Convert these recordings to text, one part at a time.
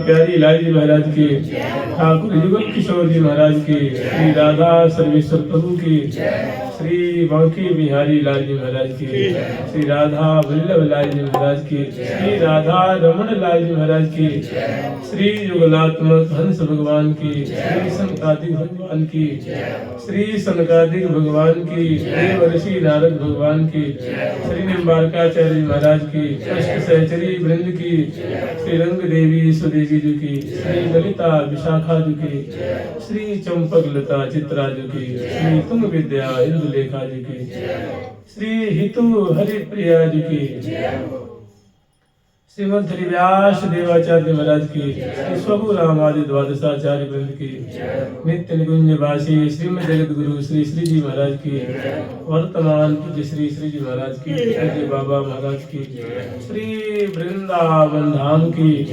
प्यारी लाल जी महाराज की, ठाकुर युगल किशोर जी महाराज की, श्री राधा सर्वेश्वर प्रभु की, श्री बांकी बिहारी लाल जी महाराज की, श्री राधा वल्लभ लाल जी महाराज की, श्री राधा रमण लाल जी महाराज की, श्री युगलात्मक हंस भगवान की, श्री सनकादिक भगवान की, श्री सनकादिक भगवान की, श्री ऋषि नारद भगवान की, श्री निम्बारकाचार्य महाराज की, अष्ट सहचरी वृंद की, श्री रंग देवी सुदेवी जी की, श्री ललिता विशाखा जी की, श्री चंपक लता चित्रा जी की, श्री तुंग विद्या इंदुलेखा जी की, श्री हितु हरिप्रिया जी की, श्रीमद हरिव्यास देवाचार्य महाराज की, श्री स्वभु रामादि द्वादशाचार्य वृंद की, नित्य निकुंज वासी श्रीमद जगत गुरु श्री श्री जी महाराज की, वर्तमान पूज्य श्री श्री जी महाराज की, पूज्य बाबा महाराज की, श्री वृंदावन धाम की,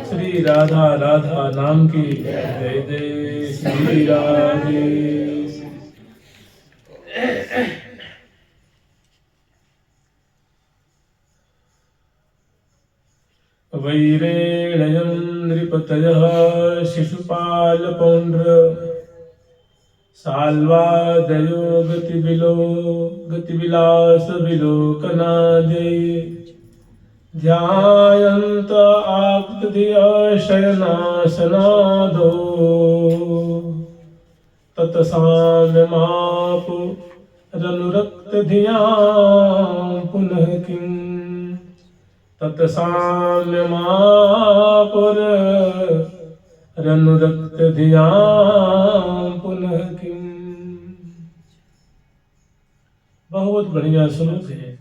श्री राधा राधा नाम की, जय जय श्री राधे। वैरेणयं नृपतयः शिशुपालपौण्ड्र साल्वादयो गतिविलासविलोकनादे ध्यायन्त आप्तधिया शयनासनादो तत्साम्यमापुरनुरक्तधियां पुनः किम् तत्साम्यमापुरनुरक्तधियां पुनः किम्। बहुत बढ़िया श्लोक है।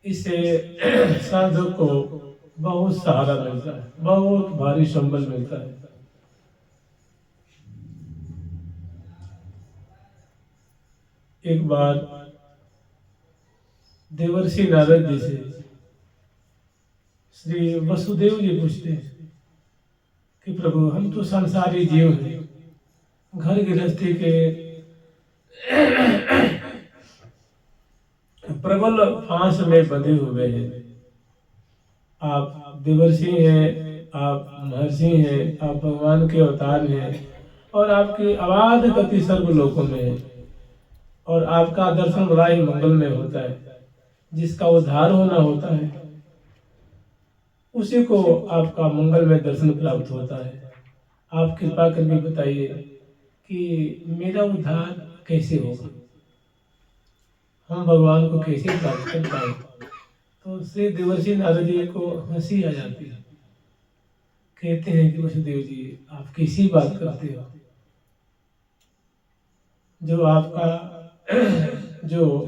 इससे साधक को बहुत सहारा मिलता है, बहुत भारी संबल मिलता है। एक बार देवर्षि नारद जी से श्री वसुदेव जी पूछते हैं कि प्रभु हम तो संसारी जीव हैं, घर गृहस्थी के प्रबल फांस में बंधे हुए हैं। आप देवर्षि हैं, आप महर्षि हैं, आप भगवान के अवतार हैं और आपकी अबाध गति सर्वलोकों में है और आपका दर्शन बड़ा ही मंगल में होता है। जिसका उद्धार होना होता है उसी को आपका मंगल में दर्शन प्राप्त होता है। आप कृपा करके बताइए कि मेरा उद्धार कैसे होगा, हम भगवान को कैसे प्राप्त कर पाए। तो श्री देवर्षि नारद जी को हंसी आ जाती है। कहते हैं कि वसुदेव जी आप कैसी बात करते हो, जो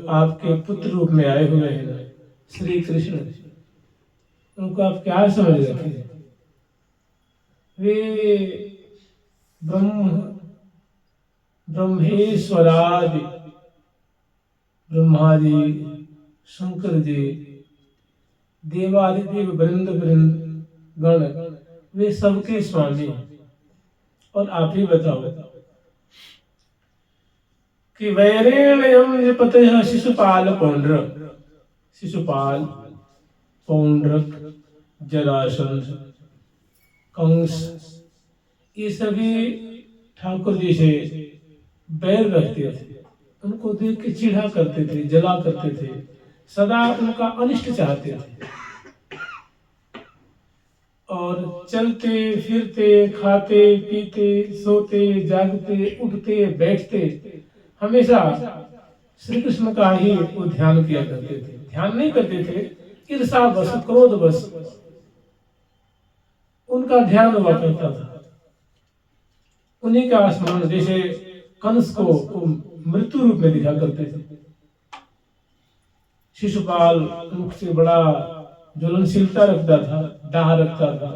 आपके पुत्र रूप में आए हुए हैं श्री कृष्ण, उनको आप क्या समझ रखे हैं। वे ब्रह्मेश्वरादि ब्रह्मा जी, शंकर जी, देवादिदेव वृंद गण, वे सबके स्वामी हैं। और आप ही बताओ कि वैरेण्यं नृपतयः शिशुपाल पौंड्रक, जरासंध, कंस, ये सभी ठाकुर जी से बैर रखते थे। उनको देख के चिढ़ा करते थे, जला करते थे, सदा उनका अनिष्ट चाहते थे। और चलते फिरते, खाते पीते, सोते जागते, उठते बैठते हमेशा श्री कृष्ण का ही वो ध्यान किया करते थे। ध्यान नहीं करते थे, ईर्षा बस, क्रोध बस उनका ध्यान हुआ करता था। उन्हीं का स्मरण, जैसे कंस को मृत्यु रूप में दिखा करते थे। शिशुपाल मुख से बड़ा ज्वलनशीलता रखता था, दाह रखता था।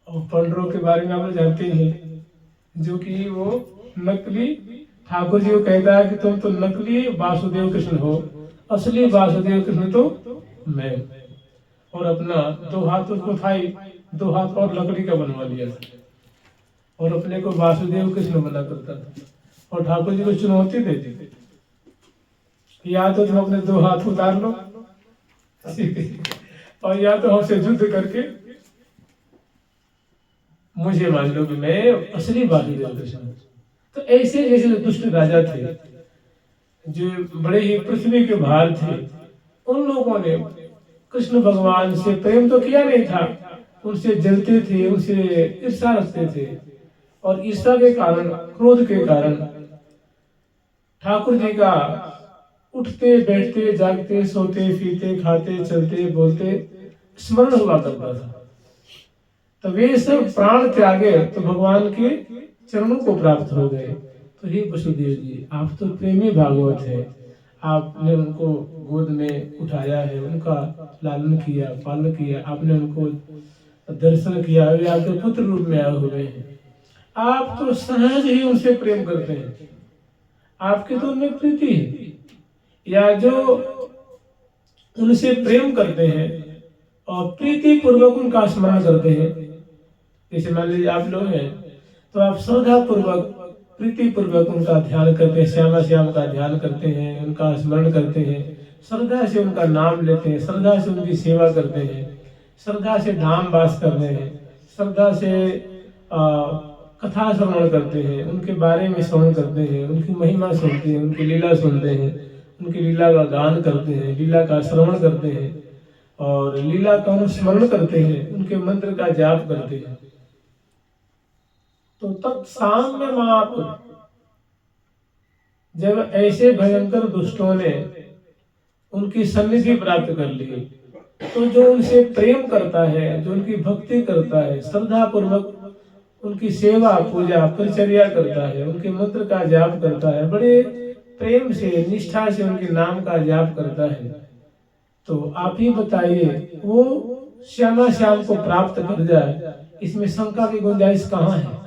और पंडरों के बारे में आप जानते हैं, जो कि वो नकली ठाकुर जी को कहता है कि तुम तो नकली वासुदेव कृष्ण हो, असली वासुदेव कृष्ण तो मैं। और अपना दो हाथ उसको था ही, दो हाथ और लकड़ी का बनवा लिया था और अपने को वासुदेव कृष्ण बना करता था। और ठाकुर जी को चुनौती देती थी, या तो तुम अपने दो हाथ उतार लो और या तो हमसे युद्ध करके मुझे मान लो कि मैं असली वासुदेव कृष्ण हूं। तो ऐसे जैसे दुष्ट राजा थे जो बड़े ही पृथ्वी के भार थे, उन लोगों ने कृष्ण भगवान से प्रेम तो किया नहीं था, उनसे जलते थे, उनसे ईर्ष्या रखते थे, और ईर्ष्या के कारण, क्रोध के कारण ठाकुर जी का उठते बैठते जागते सोते पीते खाते चलते बोलते स्मरण हुआ करता था। तो वे सब प्राण त्यागे तो भगवान के चरणों को प्राप्त हो गए। तो हे वसुदेव जी, आप तो प्रेमी भागवत है, आपने उनको गोद में उठाया है, उनका लालन किया, पालन किया, आपने उनको दर्शन किया, वे आपके पुत्र रूप में आए हुए हैं, आप तो सहज ही उनसे प्रेम करते हैं, आपकी तो उनमें प्रीति है। या जो उनसे प्रेम करते हैं और प्रीति पूर्वक उनका स्मरण करते हैं, जैसे मान लीजिए आप लोग हैं तो आप श्रद्धा पूर्वक प्रीति पूर्वक उनका ध्यान करते हैं, श्यामा श्याम का ध्यान करते हैं, उनका स्मरण करते हैं, श्रद्धा से उनका नाम लेते हैं, श्रद्धा से उनकी सेवा करते हैं, श्रद्धा से धाम वास करते हैं, श्रद्धा से कथा श्रवण करते हैं, उनके बारे में श्रवण करते हैं, उनकी महिमा सुनते हैं, उनकी लीला सुनते हैं, उनकी लीला का गान करते हैं, लीला का श्रवण करते हैं और लीला का अनुस्मरण करते हैं, उनके मंत्र का जाप करते हैं। तो तत्साम्य माप, जब ऐसे भयंकर दुष्टों ने उनकी सन्निधि प्राप्त कर ली, तो जो उनसे प्रेम करता है, जो उनकी भक्ति करता है, श्रद्धा पूर्वक उनकी सेवा पूजा परिचर्या करता है, उनके मंत्र का जाप करता है, बड़े प्रेम से निष्ठा से उनके नाम का जाप करता है, तो आप ही बताइए वो श्यामा श्याम को प्राप्त कर जाए, इसमें शंका की गुंजाइश कहाँ है?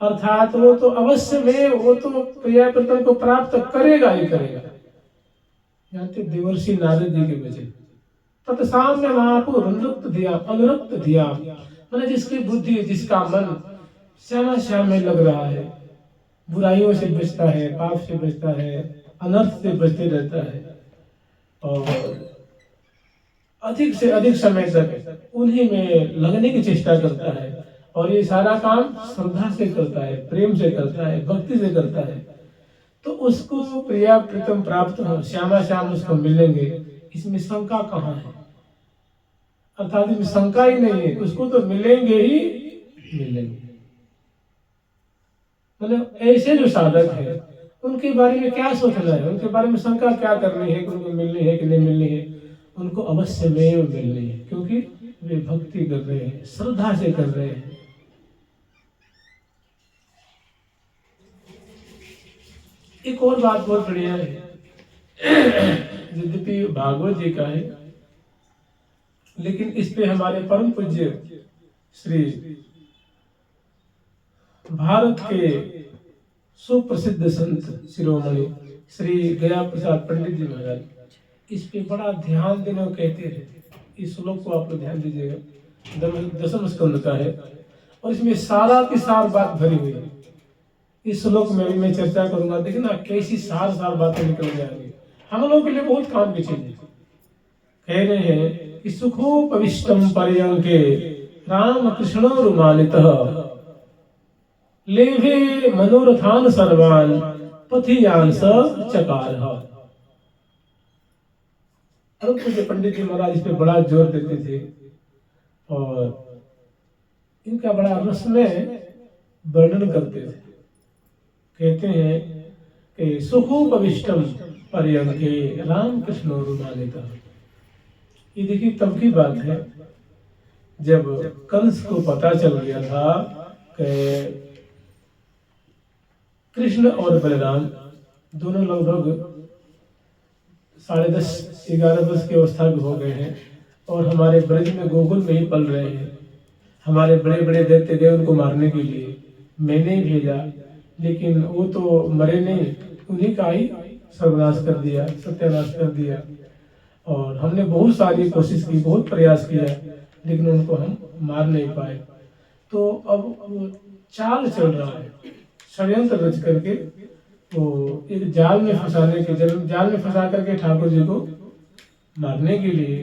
अर्थात वो तो अवश्य में वो तो प्रिया प्रीतम को प्राप्त करेगा ही करेगा। जानते देवर्षि नारद जी के वचन, तत्साम्य महापुर अनुरक्त धिया, मैंने जिसकी बुद्धि, जिसका मन श्यामा श्याम में लग रहा है, बुराइयों से बचता है, पाप से बचता है, अनर्थ से बचते रहता है और अधिक से अधिक समय तक उन्हीं में लगने की चेष्टा करता है, और ये सारा काम श्रद्धा से करता है, प्रेम से करता है, भक्ति से करता है, तो उसको प्रिया प्रीतम प्राप्त हो, श्यामा श्याम उसको मिलेंगे, इसमें शंका कहाँ है? अर्थात इसमें शंका ही नहीं है, उसको तो मिलेंगे ही मिलेंगे। मतलब ऐसे जो साधक है उनके बारे में क्या सोचना है, उनके बारे में शंका क्या करनी है कि उनको मिलनी है कि नहीं मिलनी है? उनको अवश्य में मिलनी है, क्योंकि वे भक्ति कर रहे हैं, श्रद्धा से कर रहे हैं। एक और बात बहुत बढ़िया है, यद्यपि भागवत जी का है, लेकिन इस पे हमारे परम पूज्य श्री भारत के सुप्रसिद्ध संत शिरोमणि श्री गया प्रसाद पंडित जी महाराज इस पे बड़ा ध्यान देने को कहते हैं। इस श्लोक को आप लोग ध्यान दीजिएगा, दसम स्कंद का है और इसमें सारा की सार बात भरी हुई है। इस श्लोक में भी मैं चर्चा करूंगा, देखिए ना कैसी सार बातें निकल जाएंगी, हम लोगों के लिए बहुत काम की चीज है। कह रहे हैं कि सुखोपविष्टम पर्यंके राम कृष्ण रुमानितः लेभे मनोरथान सर्वान पथियान स चकारः। पंडित जी महाराज इस पे बड़ा जोर देते थे और इनका बड़ा रस में वर्णन करते थे। कहते हैं कि सुखोपविष्टम पर्यंके राम कृष्ण रुमानितः। ये देखिए तब की बात है जब कंस को पता चल गया था कि कृष्ण और बलराम दोनों लगभग 10.5-11 वर्ष की अवस्था के हो गए हैं और हमारे ब्रज में गोकुल में ही पल रहे हैं। हमारे बड़े बड़े दैत्य गए उनको मारने के लिए, मैंने ही भेजा, लेकिन वो तो मरे नहीं, उन्हीं का ही सर्वनाश कर दिया, सत्यानाश कर दिया। और हमने बहुत सारी कोशिश की, बहुत प्रयास किया, लेकिन उनको हम मार नहीं पाए। तो अब चाल चल रहा है, षड्यंत्र रच करके वो एक जाल में फंसाने के जाल में फंसा करके ठाकुर जी को मारने के लिए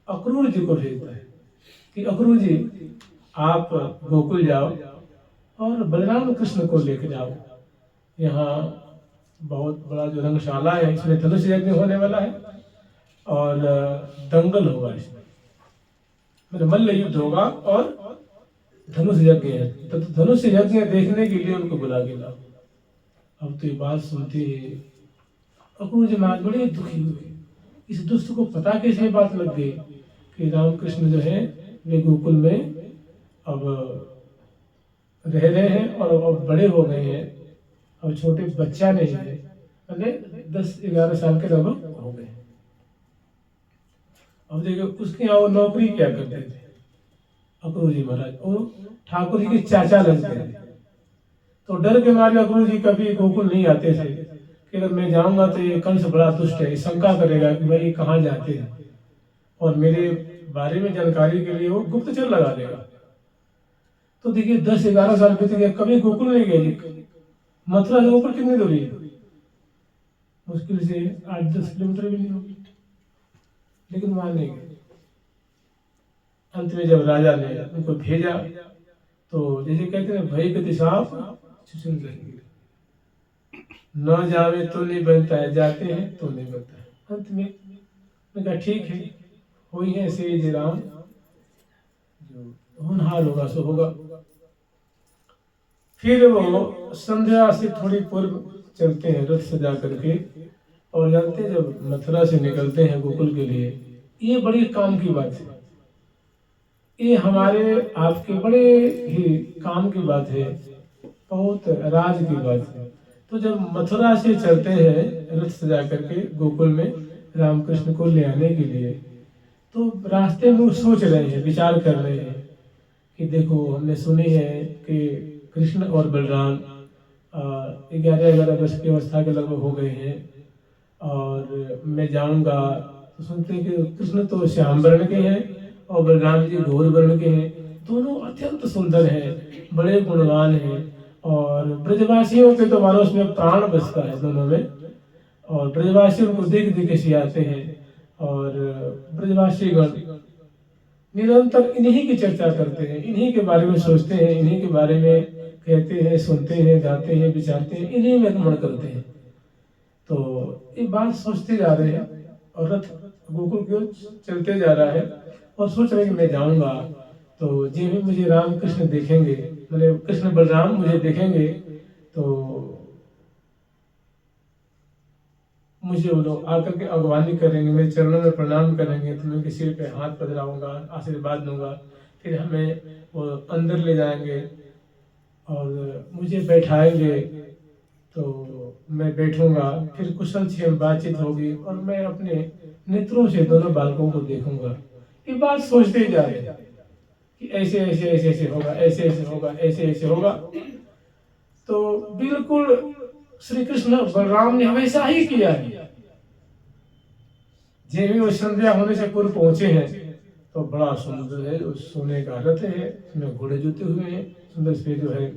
अक्रूर जी को भेजता है कि अक्रूर जी आप गोकुल जाओ और बलराम कृष्ण को लेकर जाओ। यहाँ बहुत बड़ा जो रंगशाला है, इसमें धनुष यज्ञ होने वाला है और दंगल होगा इसमें, मतलब मल्ल युद्ध होगा और धनुष यज्ञ है। तो धनुष यज्ञ देखने के लिए उनको बुला के लाओ। अब तो ये बात सुनते ही अक्रूर जी महाराज बड़े दुखी हुए। इस दुष्ट को पता कैसे बात लग गई कि रामकृष्ण जो है वे गोकुल में अब रह रहे हैं और अब बड़े हो गए हैं, अब छोटे बच्चा नहीं है, मतलब 10-11 साल के लगभग हो गए। अब देखो उसके यहाँ वो नौकरी क्या करते थे अक्रूर जी महाराज, वो ठाकुर जी के चाचा लगते थे। तो डर के मारे अक्रूर जी कभी गोकुल नहीं आते थे कि अगर मैं जाऊंगा तो ये कंस बड़ा दुष्ट है, शंका करेगा कि भाई कहाँ जाते हैं और मेरे बारे में जानकारी के लिए वो गुप्तचर लगा देगा। तो देखिए 10-11 साल बीत गए, कभी गोकुल नहीं गए। मथुरा से ऊपर कितनी दूरी है, मुश्किल से 8-10 किलोमीटर भी नहीं होगी, लेकिन वहां नहीं गए। अंत में जब राजा ने उनको भेजा तो जैसे कहते हैं भय गति साफ सुन जाएंगे, न जावे तो नहीं बनता है, जाते हैं तो नहीं बनता है। अंत में मैं कहा ठीक है, हुई है ऐसे ही राम, जो होनहार होगा सो होगा। फिर वो संध्या से थोड़ी पूर्व चलते हैं रथ सजा करके, और जानते हैं जब मथुरा से निकलते हैं गोकुल के लिए, ये बड़ी काम की बात है, ये हमारे आपके बड़े ही काम की बात है, बहुत राज की बात है। तो जब मथुरा से चलते हैं रथ सजा करके गोकुल में रामकृष्ण को ले आने के लिए, तो रास्ते में वो सोच रहे हैं, विचार कर रहे हैं कि देखो हमने सुनी है कि कृष्ण और बलराम 11-11 वर्ष की अवस्था के लगभग हो गए हैं, और मैं जाऊंगा तो सुनते हैं कि कृष्ण तो श्याम वर्ण के हैं और बलराम जी घोर वर्ण के हैं। दोनों अत्यंत सुंदर हैं, बड़े गुणवान हैं, और ब्रजवासियों के तो मानो उसमें प्राण बसता है दोनों में, और ब्रजवासी उनको देख देख के आते हैं, और ब्रजवासी गण निरंतर इन्हीं की चर्चा करते हैं, इन्हीं के बारे में सोचते हैं, इन्हीं के बारे में कहते हैं, सुनते हैं, गाते हैं, विचारते हैं, इन्हीं में रमण करते हैं। तो ये बात सोचते जा रहे हैं और रथ गोकुल की ओर चलते जा रहा है, और सोच रहे कि मैं जाऊंगा तो जी भी मुझे राम कृष्ण देखेंगे, मतलब कृष्ण बलराम मुझे देखेंगे तो मुझे वो लोग आकर के अगवानी करेंगे, मेरे चरणों में प्रणाम करेंगे, तो मैं उनके सिर पे हाथ पधराऊंगा, आशीर्वाद दूंगा, फिर हमें वो अंदर ले जाएंगे और मुझे बैठाएंगे, तो मैं बैठूंगा, फिर कुशल क्षेम बातचीत होगी और मैं अपने नेत्रों से दोनों बालकों को देखूंगा। ये बात सोचते ही जा रहे हैं कि ऐसे ऐसे ऐसे ऐसे होगा, ऐसे ऐसे होगा, ऐसे ऐसे होगा। तो बिल्कुल श्री कृष्ण बलराम ने हमेशा ही किया है। जब भी वो संध्या होने से पूर्व पहुंचे हैं तो बड़ा सुंदर है, उस सोने का रथ है, उसमें घोड़े जुते हुए हैं, सुंदर से जो है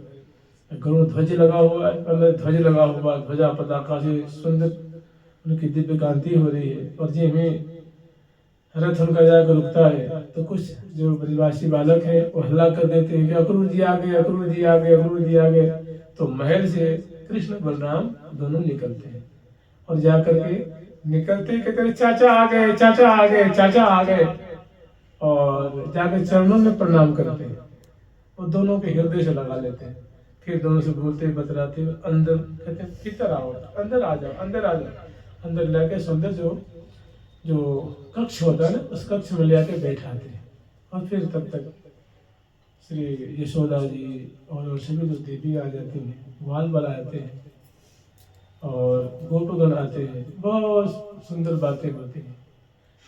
गरुड़ ध्वज लगा हुआ है, ध्वज लगा हुआ, ध्वजा पताका से सुंदर उनकी दिव्य कांति हो रही है। और जी में रथ उनका जाकर रुकता है तो कुछ जो ब्रजवासी बालक है वो हल्ला कर देते हैं कि अक्रूर जी आ गए, अक्रूर जी आ गए, अक्रूर जी आ गए। तो महल से कृष्ण बलराम दोनों निकलते हैं और जाकर के निकलते कहते चाचा आ गए, चाचा आ गए, चाचा आ गए, और जाकर चरणों में प्रणाम करते हैं और दोनों के हृदय से लगा लेते हैं। फिर दोनों से बोलते बतराते अंदर कहते हैं भीतर आओ, अंदर आ जाओ, अंदर आ जाओ। अंदर लाके सुंदर जो कक्ष होता है ना, उस कक्ष में ले आके बैठाते हैं। और फिर तब तक श्री यशोदा जी और सभी जो देवी आ जाती हैं, ग्वाल वाला आते हैं और गोपगण आते हैं, बहुत सुंदर बातें होती हैं।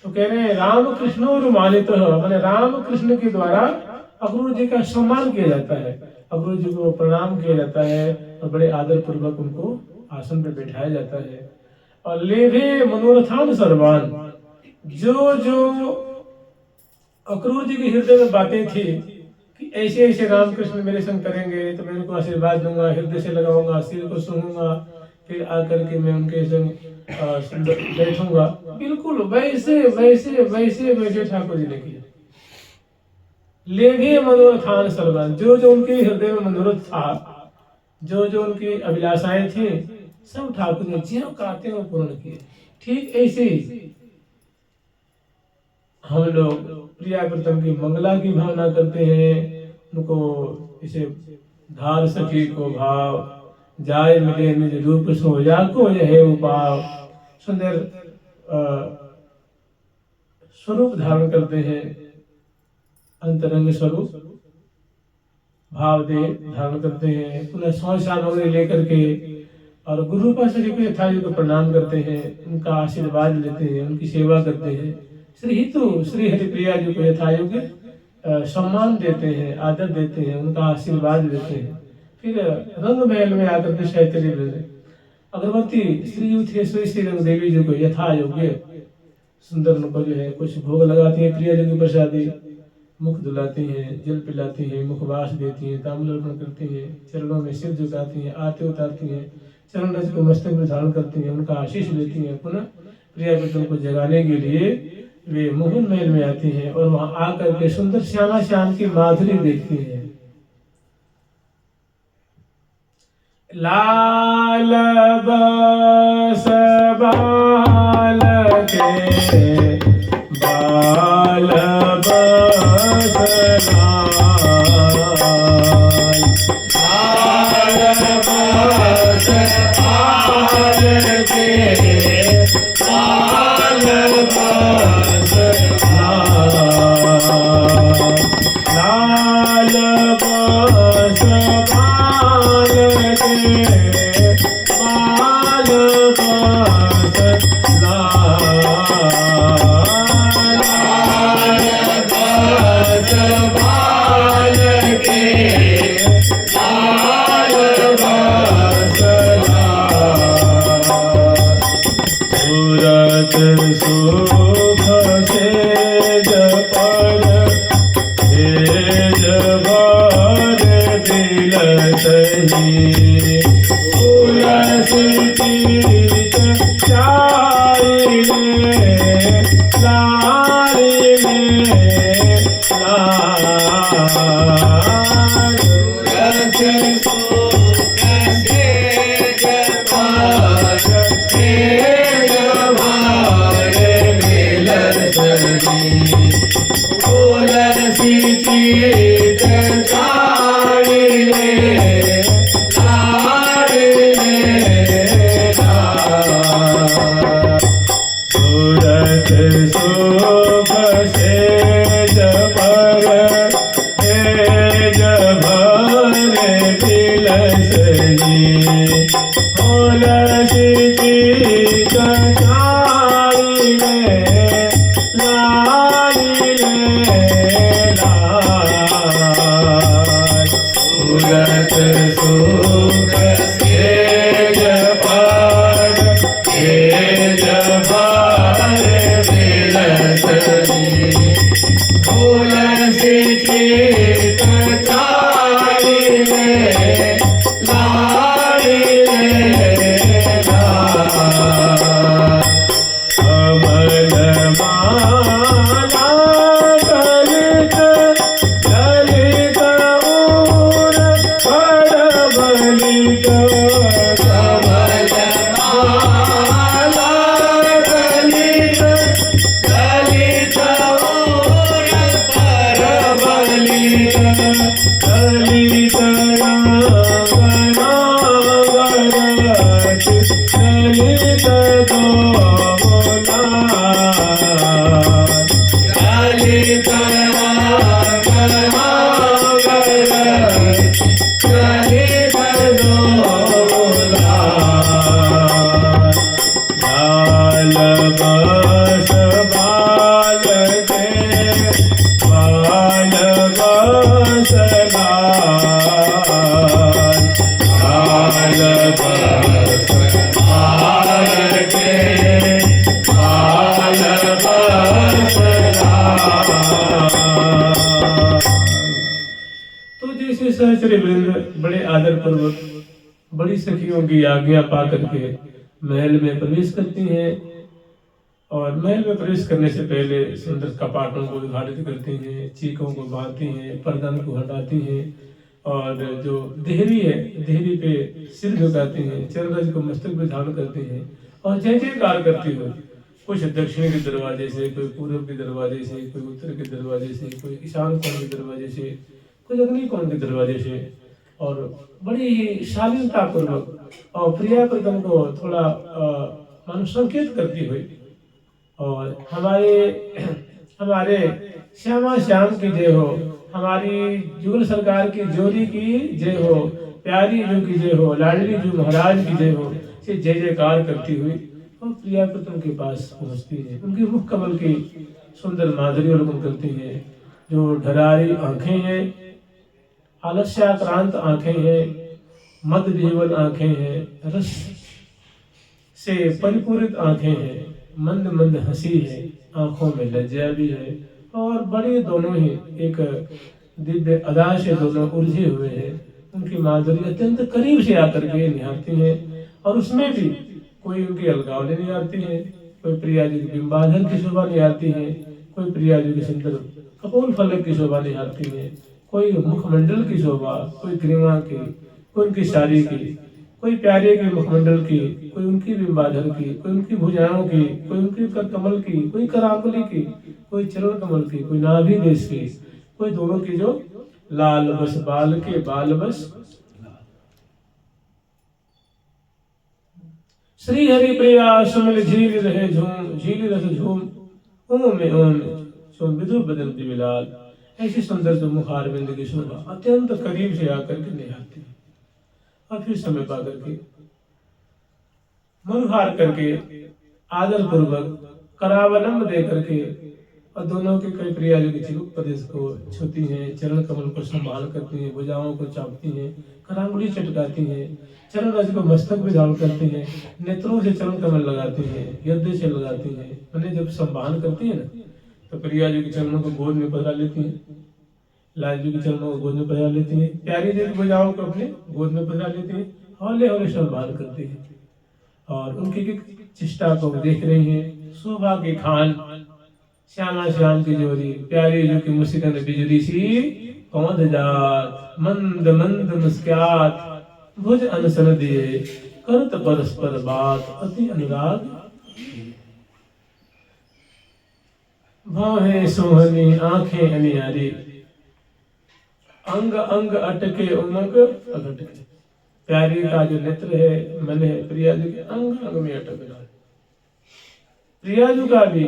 तो कह रहे हैं राम कृष्ण और मानित मैंने राम कृष्ण के द्वारा अक्रूर जी का सम्मान किया जाता है, अक्रूर जी को प्रणाम किया जाता है और बड़े आदर पूर्वक उनको आसन पर बैठाया जाता है। और लेभे मनोरथान सर्वान, जो अक्रूर जी के हृदय में बातें थी कि ऐसे ऐसे रामकृष्ण मेरे संग करेंगे तो मैं उनको आशीर्वाद दूंगा, हृदय से लगाऊंगा, सिर को सूंघूंगा, फिर आकर के मैं उनके संग बैठूंगा, बिल्कुल वैसे वैसे वैसे वैसे ठाकुर जी ने किया। लेगी मनोरथान सर्वन, जो जो उनके हृदय में मनोरथ था, जो जो उनकी अभिलाषाएं थी, सब ठाकुर ने ज्यों कहते हैं पूर्ण किए। ठीक ऐसे हम लोग प्रिया प्रथम की मंगला की भावना करते हैं, उनको इसे धार सखी को भाव, जाय मिले निज रूप सो जाको यह उपाव, सुंदर स्वरूप धारण करते हैं, अंतरंग स्वरूप भाव दे धारण करते हैं, पुनः संसार वगैरह लेकर के और गुरु पाशरी को यथायु को प्रणाम करते हैं, उनका आशीर्वाद लेते हैं, उनकी सेवा करते हैं। श्री हितु श्री हरिप्रिया जी को यथायु के सम्मान देते हैं, आदर देते हैं, उनका आशीर्वाद लेते हैं। फिर रंग महल में आकर के शैत्री अगरबत्ती श्री युथेश्वरी श्री रंग देवी जी को यथा योग्य सुंदर उनको जो है कुछ भोग लगाती है, प्रिया जी की प्रसादी, मुख धुलाती हैं, जल पिलाती हैं, मुखवास देती हैं, तांबूल अर्पण करती हैं, चरणों में सिर झुकाती हैं, आरती उतारती हैं, चरण रज को मस्तक में धारण करती हैं, उनका आशीष लेती हैं। पुनः प्रिया बेटों को जगाने के लिए वे मोहन महल में आती हैं और वहां आकर के सुंदर श्यामा श्याम की माधुरी देखती हैं। लाल बस बाल के बाल बस लाल, लाल बस बाल के बाल बस लाल, लाल बस बाल के बाल बस बड़े आदर पूर्वक बड़ी सखियों की आज्ञा पा करके महल में प्रवेश करती हैं। और महल में प्रवेश करने से पहले सुंदर कपाटों को उद्घाटित करती हैं, चीखों को बांधती हैं, पर्दन को हटाती हैं और जो देहरी है देहरी पे सिर झुकाती हैं, चरणराज को मस्तक पे धारण करती हैं और जय जयकार करती हुई कुछ दक्षिण के दरवाजे से, कोई पूर्व के दरवाजे से, कोई उत्तर के दरवाजे से, कोई ईशान कोण के दरवाजे से, कोई अग्नि कोण के दरवाजे से और बड़ी ही शालीनता पूर्वक और प्रिया प्रीतम को थोड़ा मानो संकेत करती हुई और हमारे श्यामा श्याम की जय हो, हमारी जुगल सरकार की जोरी की जय हो, प्यारी जू की जय हो, लाडली जू महाराज की जय हो, से जय जयकार करती हुई और प्रिया प्रीतम के पास पहुंचती है। उनके मुख कमल की सुंदर माधुरी अवलोकन करती है। जो ढरारी आंखें हैं, आलस्याक्रांत आंखें हैं, मद विह्वल आंखें हैं, रस से परिपूरित आंखें हैं, मंद मंद हंसी है, आंखों में लज्जा भी है और बड़े दोनों ही एक दिव्य अदा से दोनों उलझे हुए हैं। उनकी माधुरी अत्यंत करीब से आकर के निहारती है और उसमें भी कोई उनकी अलगावली निहारती है, कोई प्रिया जी की बिंबाधर की शोभा निहारती है, कोई प्रिया जी की सुंदर कपोल फलक की शोभा निहारती है, कोई मुखमंडल की शोभा, कोई ग्रीवा की, कोई उनकी साड़ी की, कोई प्यारे के मुखमंडल की, कोई उनकी बिंबाधर की, कोई उनकी भुजाओं की, कोई उनकी कर कमल की, कोई कराकुली की, कोई चरण कमल की, कोई नाभि देश की, कोई दोनों की जो लाल बस बाल के बाल बस श्री हरि प्रिया सुमिल झील रहे झूम, झील रस झूम ओम में ओम सो विधु बदन विलाल। ऐसी सुंदर जो मुखार बिंद की शोभा अत्यंत करीब से आकर के निहारती है और फिर समय पा करके मनोहार करके आदर पूर्वक करावलंब दे करके और दोनों के कई प्रिया जी के चिरुक प्रदेश को छूती हैं, चरण कमल को संभाल करती हैं, भुजाओं को चापती हैं, करांगुली चटकाती हैं, चरण रज को मस्तक में धारण करती हैं, नेत्रों से चरण कमल लगाती हैं, यद्य से लगाती हैं। उन्हें जब संभाल करती है ना तो प्रिया जी के चरणों को गोद में पधरा लेती हैं, लाल जी के चरणों को गोद में पधरा लेती हैं, प्यारी जी की भुजाओं को अपने गोद में पधरा लेती हैं, हौले हौले संभाल करती हैं और उनकी चेष्टा को देख रही हैं। शोभा की खान श्यामा श्याम की जोरी, प्यारी जो की मुस्कान बिजली सी कौंध जात, मंद मंद मुस्क्यात, भुज अनसन दिए, करत परस्पर बात, अति अनुराग बाहें सोहनी, आंखें अनियारी, अंग अंग अटके उमंग अटके। प्यारी का जो नेत्र है, मन है, प्रिया जी के अंग अंग में अटक रहा है। प्रिया जी का भी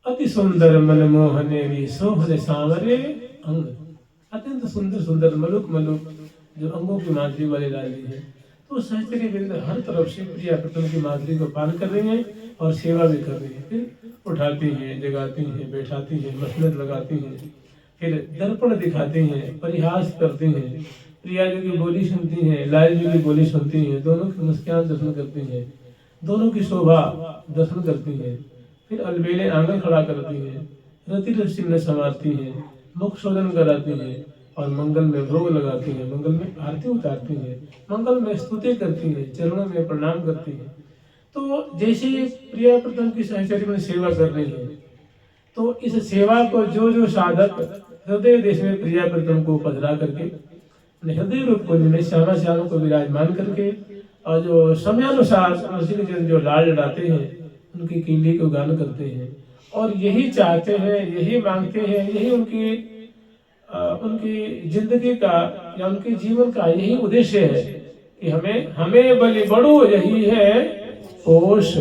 अति सुंदर मनमोहने सोहन सांवरे अंग, अत्यंत सुंदर सुंदर मलुक मलुक जो अंगों की माधुरी वाले लाली है। तो सहचरी वृंद हर तरफ से प्रिया प्रीतम की माधुरी को पान कर रही है और सेवा भी कर रही है। फिर उठाती हैं, जगाती हैं, बैठाती हैं, मसनद लगाती हैं, फिर दर्पण दिखाती हैं, परिहास करती हैं, प्रिया जी की बोली सुनती हैं, लाल जी की बोली सुनती हैं, दोनों की मुस्कान दर्शन करती हैं, दोनों की शोभा दर्शन करती हैं, फिर अलबेले आंगन खड़ा करती हैं, रति रसिन संवारती हैं, मुख शोधन कराती हैं और मंगल में भोग लगाती हैं, मंगल में आरती उतारती हैं, मंगल में स्तुति करती हैं, चरणों में प्रणाम करती हैं। तो जैसे प्रिया प्रीतम की सहचर्य में सेवा कर रही है, तो इस सेवा को जो जो साधक हृदय देश में प्रिया प्रीतम को पधरा करके हृदय रूप को जिन्हें श्यामा श्याम को विराजमान करके और जो समयानुसार जो लाल लड़ाते हैं उनकी कीली को गान करते हैं और यही चाहते हैं, यही मांगते हैं, यही उनकी जिंदगी का या उनके जीवन का यही उद्देश्य है कि हमें बलि बड़ो यही है पोष,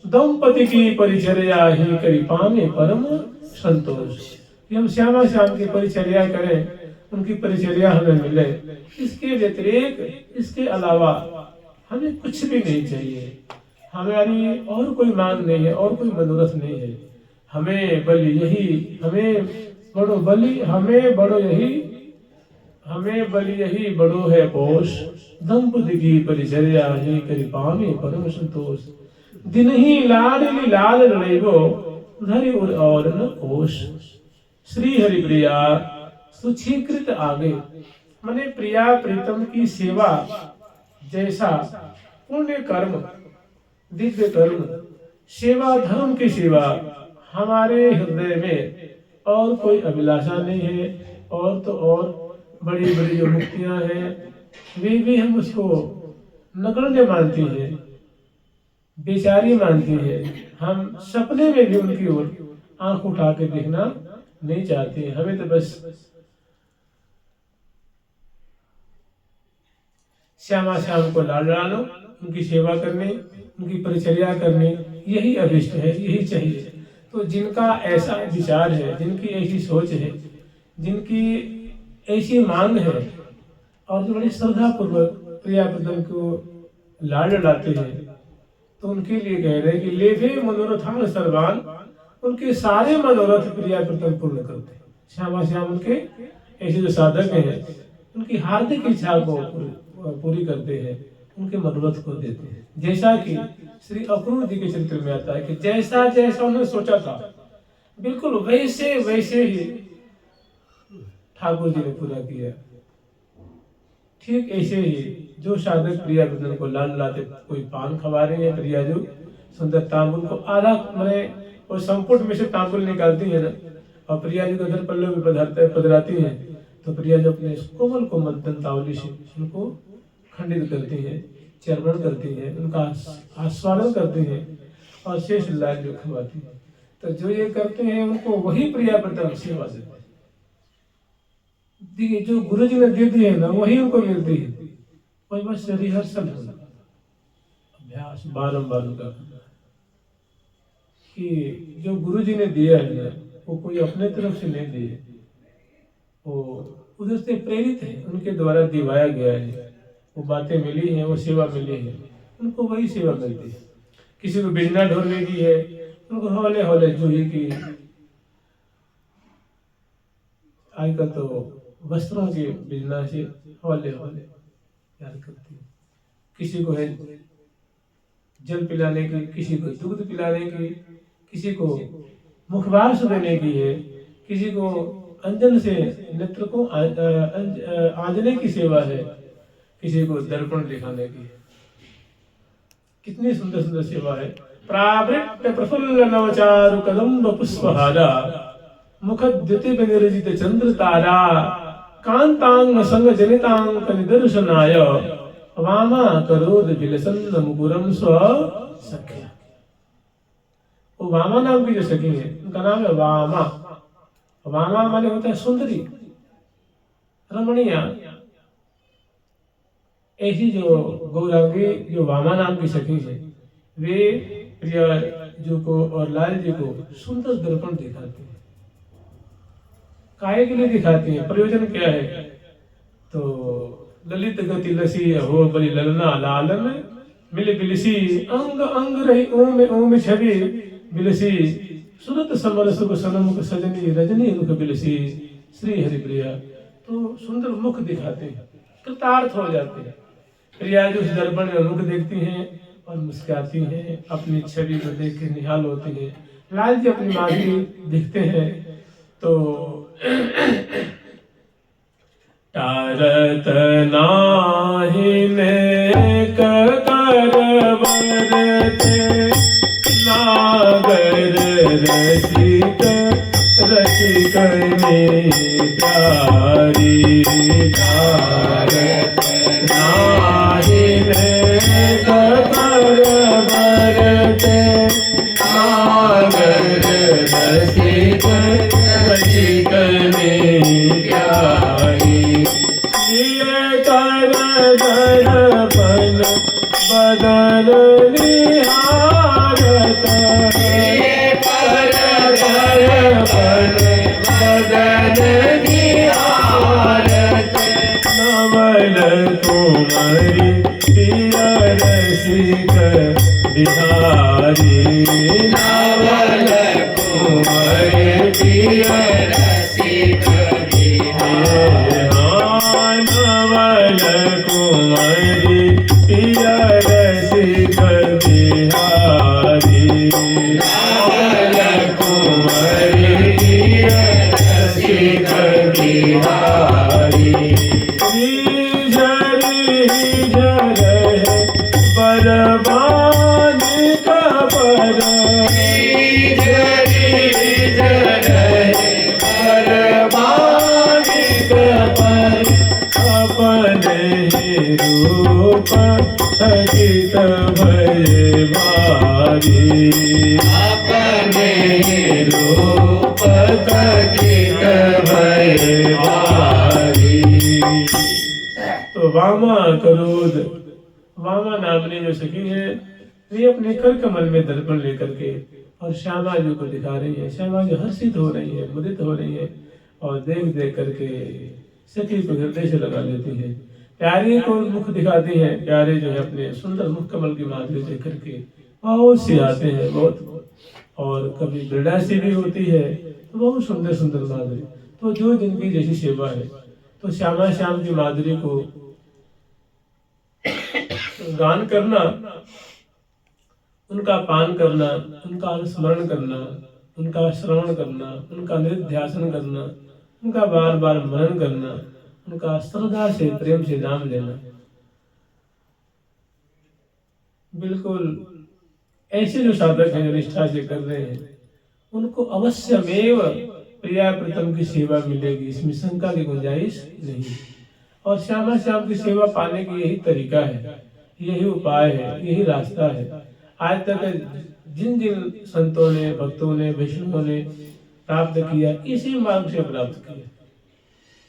दंपति की परिचर्या ही करी पामे परम संतोष। कि हम श्यामा श्याम की परिचर्या करें, उनकी परिचर्या हमें मिले, इसके व्यतिरेक इसके अलावा हमें कुछ भी नहीं चाहिए। हमारी और कोई मांग नहीं है, और कोई मनोरथ नहीं है। हमें बलि यही, हमें बड़ो बलि, हमें बलि यही बड़ो है पोष, दंपति की परिचर्या ही करी पावे परम संतोष। दिन ही लाडली लाल लड़ेगो धरि और न कोश। श्री हरि प्रिया सुछीकृत आगे, माने प्रिया प्रीतम की सेवा जैसा पुण्य कर्म, दिव्य कर्म, सेवा धर्म की सेवा हमारे हृदय में और कोई अभिलाषा नहीं है। और तो और बड़ी बड़ी जो मुक्तियां हैं वे भी हम उसको नगण्य मानती हैं, बेचारी मानती है। हम सपने में भी उनकी ओर आंख उठा के देखना नहीं चाहते। हमें तो बस श्यामा श्याम को लाड डालो, उनकी सेवा करनी, उनकी परिचर्या करनी, यही अभिष्ट है, यही चाहिए। तो जिनका ऐसा विचार है, जिनकी ऐसी सोच है, जिनकी ऐसी मांग है और जो बड़ी श्रद्धा पूर्वक प्रियापदम को लाड डालते हैं, तो उनके लिए कह रहे हैं कि लेभे मनोरथान सर्वान, उनके सारे मनोरथ प्रियापदम पूर्ण करते हैं। श्यामा श्याम उनके ऐसे जो साधक हैं उनकी हार्दिक इच्छा को पूरी करते हैं, उनके मनोरथ को देते हैं। जैसा कि श्री अक्रूर जी के चरित्र में आता है कि जैसा जैसा उन्होंने सोचा था बिल्कुल वैसे वैसे ही ठाकुर जी ने पूरा किया। ठीक ऐसे ही जो साधक प्रियापदम को लाल लाते, कोई पान खवा रहे हैं, प्रिया जो सुंदर तांबुल को आधा मैंने वो संपुट में से तांबुल निकालती है ना, और प्रिया जी को उधर पल्लव में पधराती है, तो प्रिया जो अपने कोमल कोमल दंतावली से उनको खंडित करती है, चर्वण करती है, उनका आस्वादन करती है और शेष लाल जो खवाती है। तो जो ये करते हैं उनको वही प्रियापदम सेवा देते हैं। जो गुरु जी ने दे दी है ना वही उनको मिलती है। वही बस रिहर्सल अभ्यास बारम्बार का कि जो गुरु जी ने दिया है ना वो कोई अपने तरफ से नहीं दिए, वो उधर से प्रेरित है, उनके द्वारा दिवाया गया है। वो बातें मिली हैं, वो सेवा मिली है, उनको वही सेवा मिलती है। किसी को बिजना ढोलने की है, उनको हौले हौले जूही की, आजकल तो वस्त्रों के बिजना से हौले हौले प्यार करती है। किसी को है जल पिलाने की, किसी को दूध पिलाने की, किसी को मुखवास देने की है, किसी को अंजन से नेत्र को आंजने की सेवा है, किसी को दर्पण दिखाने की। कितनी सुंदर सुंदर सेवा है। प्रावृत्त प्रफुल्ल नवचारु कदम्ब पुष्पहारा, मुखद्युति विनिर्जित चंद्र तारा, कांतांग संग जनितांक निदर्शनाय, वामा करोद विलसन मुकुरम स्व सख्या। वो वामा नाम की जो सखी है उनका नाम है वामा। वामा माने होता है सुंदरी, रमणीय। ऐसी जो गौरांगी जो वामा नाम की सखी है वे प्रिया जी को और लाल जी को सुंदर दर्पण दिखाती है। काहे के लिए दिखाती है, प्रयोजन क्या है? तो ललित गति लसी हो बलि ललना लालन, मिल बिलसी अंग अंग रही ओम ओम छवि बिलसी, सुरत समर सुख सनमुख सजनी रजनी रुख बिलसी, श्री हरि प्रिया। तो सुंदर मुख दिखाते हैं, कृतार्थ हो जाते हैं। प्रिया जो उस दर्पण में मुख देखती हैं और मुस्कुराती हैं, अपनी छवि को देख के निहाल होती हैं। लाल जी अपनी माधुरी दिखते हैं तो टारत नाही नेक कर बरते, नागर रसिक रसिक में प्यारी, टारत नाही नेक कर बरते, नागर रसिक रसिक में प्यारी, ये कर दर्पण बदन निहारत, ये कर दर्पण बदन निहारत, नवल कुमारी प्रिय रसिक बिहारी, नवल कुमारी प्रिय रसिक बिहारी, नवल कुमारी प्रिय रसिक बिहारी, नवल कुमारी प्रिय रसिक बिहारी, झरी झर रूप थकित भय भारी, अपने रूप थकित भय भारी। तो वामा क्रोध, वामा नामनी जो सखी है, वे अपने कर कमल में दर्पण लेकर के और श्यामा जी को दिखा रही है। श्यामा जी हर्षित हो रही है, मुदित हो रही है और देख देख करके सखी को हृदय से लगा लेती है। प्यारे को मुख दिखाती है, प्यारे जो है अपने सुंदर मुख कमल की माधुरी देख करके बहुत सी आते हैं बहुत, और कभी मृडासी भी होती है, तो बहुत सुंदर सुंदर माधुरी। तो जो जिनकी जैसी सेवा है, तो श्यामा श्याम की माधुरी को गान करना, उनका पान करना, उनका अनुस्मरण करना, उनका श्रवण करना, उनका निध्यासन करना, उनका बार बार मनन करना, उनका श्रद्धा से प्रेम से नाम लेना, बिल्कुल ऐसे जो साधक हैं, जो निष्ठा से कर रहे हैं, उनको अवश्यमेव प्रिया प्रीतम की सेवा मिलेगी, इसमें शंका की गुंजाइश नहीं। और श्यामा श्याम की सेवा पाने की यही तरीका है, यही उपाय है, यही रास्ता है। आज तक जिन जिन संतों ने, भक्तों ने, वैष्णवों ने प्राप्त किया, इसी मार्ग से प्राप्त किया,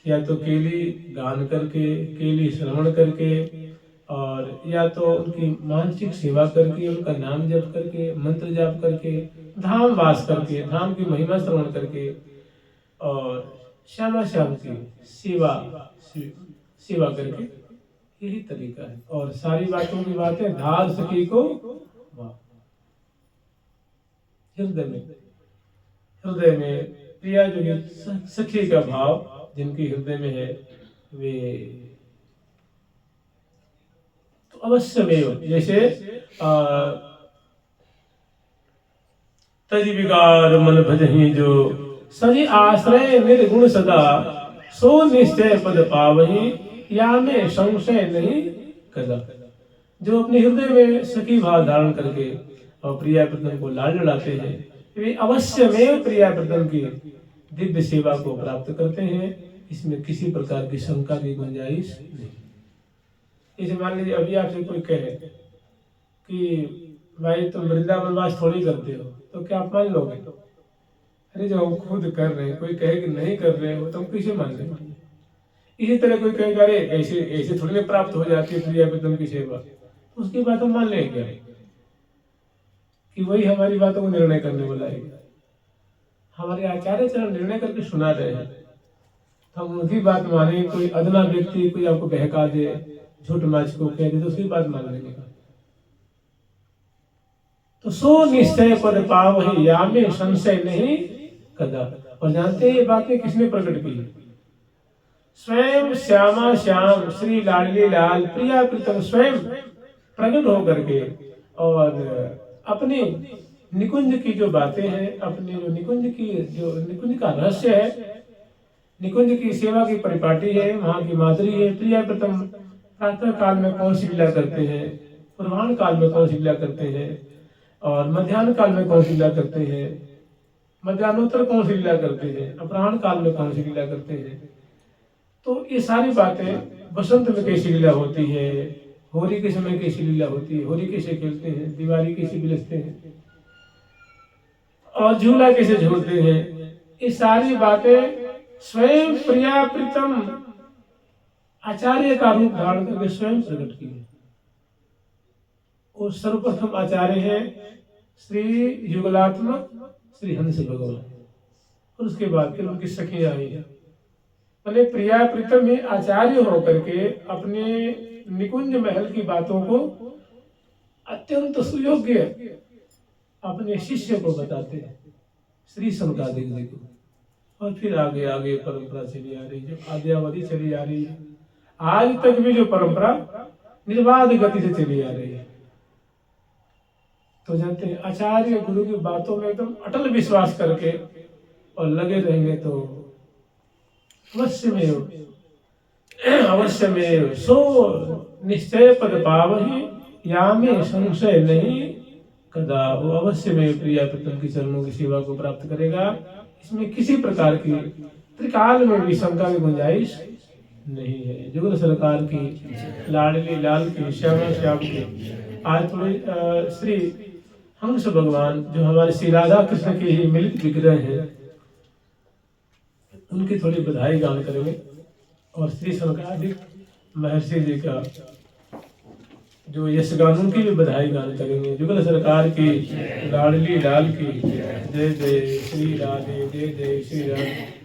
या तो केली गान करके, केली श्रवण करके, और या तो उनकी मानसिक सेवा करके, उनका नाम जप करके, मंत्र जाप करके, धाम वास करके, धाम की महिमा श्रवण करके, और श्यामा श्याम की सेवा करके, यही तरीका है। और सारी बातों की बात है, धार सखी को हृदय में प्रिया जो सखी का भाव जिनकी हृदय में है, वे तो अवश्य में, जैसे तज विकार मन भजहि जो, सजी आश्रय निर्गुण सदा, सो निश्चय पद पावहि, या में संशय नहीं कदा। जो अपने हृदय में सखी भाव धारण करके और प्रिया प्रीतम को लाड लड़ाते हैं, वे अवश्य में प्रिया प्रीतम की दिव्य सेवा को प्राप्त करते हैं। इसमें किसी प्रकार की शंका की गुंजाइश नहीं। इसे मान लीजिए अभी आपसे कोई कहे कि भाई तुम वृंदावनवास थोड़ी करते हो, तो क्या आप मान लोगे? अरे जो हम खुद कर रहे हैं, कोई कहे कि नहीं कर रहे हो, तुम किसे मान लेंगे? इसी तरह कोई कहेगा अरे ऐसे ऐसे थोड़ी ना प्राप्त हो जाती है प्रिया प्रीतम की सेवा, उसकी बात हम मान लेंगे कि वही हमारी बातों को निर्णय करने वाला है। हमारे आचार्य चरण निर्णय करके सुना रहे हैं, हम उनकी बात माने। कोई अदना व्यक्ति कोई आपको बहका दे, झूठ माच को कह दे, तो उसकी बात मान लेंगे। तो सो निश्चय पद पावहि, या में संशय नहीं कदा। और जानते हैं ये बातें किसने प्रकट की? स्वयं श्यामा श्याम श्री लाडली लाल प्रिया प्रीतम स्वयं प्रकट होकर के, और अपने निकुंज की जो बातें हैं, अपने जो निकुंज का रहस्य है, निकुंज की सेवा की परिपाटी है, वहाँ की माधुरी है। प्रिया प्रीतम प्रातः काल में कौन सी लीला करते हैं, पूर्वाह्न काल में कौन सी लीला करते हैं, और मध्याह्न काल में कौन सी लीला करते हैं, मध्याह्नोत्तर कौन सी लीला करते हैं, अपराह्न काल में कौन सी लीला करते हैं। तो ये सारी बातें, बसंत में कैसी लीला होती है, होली के समय कैसी लीला होती है, होली कैसे खेलते हैं, दिवाली कैसे बिलसते हैं, और झूला कैसे झूलते हैं, ये सारी बातें स्वयं प्रिया प्रीतम आचार्य का रूप धारण करके स्वयं प्रकट की है। वो सर्वप्रथम आचार्य है श्री युगलात्मक श्री हंस भगवान, और उसके बाद फिर उनकी सखियां आई है। मैंने प्रिया प्रीतम में आचार्य होकर के अपने निकुंज महल की बातों को अत्यंत सुयोग्य अपने शिष्य को बताते हैं, श्री सनकादिक जी को। और फिर आगे आगे परंपरा चली आ रही, जो आद्यावधि चली आ रही है, आज तक भी जो परंपरा निर्बाध गति से चली आ रही है। तो जानते हैं आचार्य गुरु की बातों में एकदम अटल विश्वास करके और लगे रहेंगे तो अवश्य में सो निश्चय पद पावहि, या में संशय नहीं कदा। वो अवश्य में प्रिया प्रीतम की चरणों की सेवा को प्राप्त करेगा। इसमें किसी प्रकार की त्रिकाल में भी शंका की गुंजाइश नहीं है। जुगल सरकार की, लाडली लाल की, श्यामा श्याम की। आज थोड़े श्री हंस भगवान जो हमारे श्री राधा कृष्ण के ही मिलित विग्रह हैं, उनकी थोड़ी बधाई गान करेंगे। और श्री सनकादिक महर्षि जी का जो यश गान, उनकी भी बधाई गान करेंगे। जुगल सरकार की, लाडली लाल की, जय जय श्री राधे, जय जय श्री राधे।